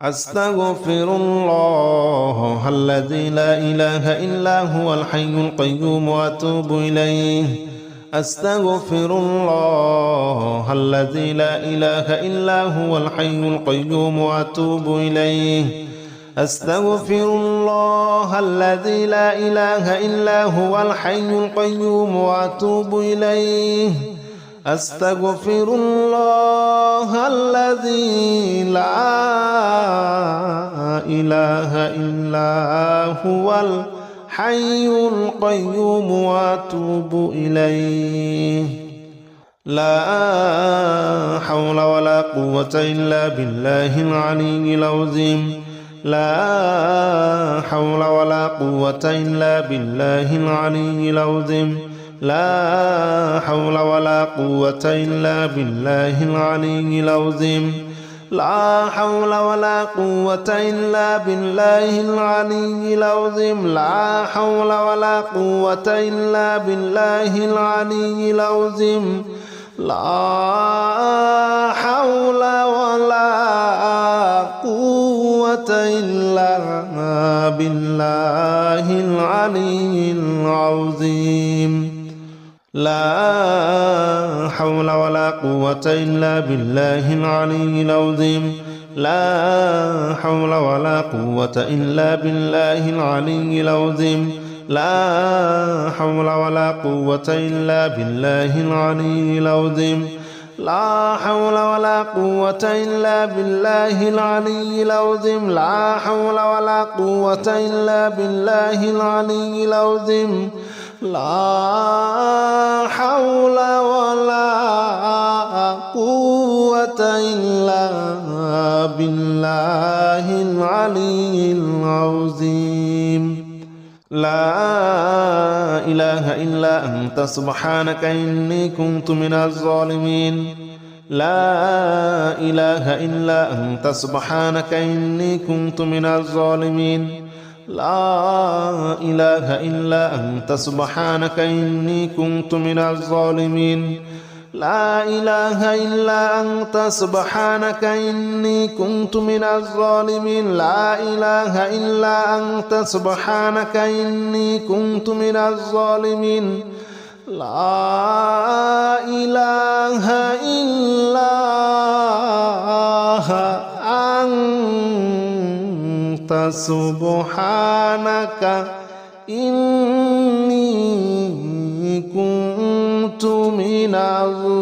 أستغفر الله الذي لا إله إلا هو الحي القيوم وأتوب إليه. أستغفر الله الذي لا إله إلا هو الحي القيوم وأتوب إليه. أستغفر الله الذي لا إله إلا هو الحي القيوم وأتوب إليه. أستغفر الله الذي لا إله إلا هو الحي القيوم وأتوب إليه. لا حول ولا قوة إلا بالله العلي العظيم. لا حول ولا قوة إلا بالله العلي العظيم. لا حول ولا قوة إلا بالله العلي العظيم. لا حول ولا قوة إلا بالله العلي العظيم. لا حول ولا قوة إلا بالله العلي العظيم. لا حول ولا قوة إلا بالله العلي العظيم. لا حول ولا قوة إلا بالله العلي العظيم. لا حول ولا قوة إلا بالله العلي العظيم. لا حول ولا قوة إلا بالله العلي العظيم. لا حول ولا قوة إلا بالله العلي العظيم. لا حول ولا قوة إلا بالله العلي العظيم. لا حول ولا قوة إلا بالله العلي العظيم. لا إله إلا أنت سبحانك إني كنت من الظالمين. لا إله إلا أنت سبحانك إني كنت من الظالمين. لا إله إلا أنت سبحانك إني كنت من الظالمين. لا إله إلا أنت سبحانك إني كنت من الظالمين. لا إله إلا أنت سبحانك إني كنت من الظالمين. لا إله إلا أنت سبحانك إني كنت من الظالمين.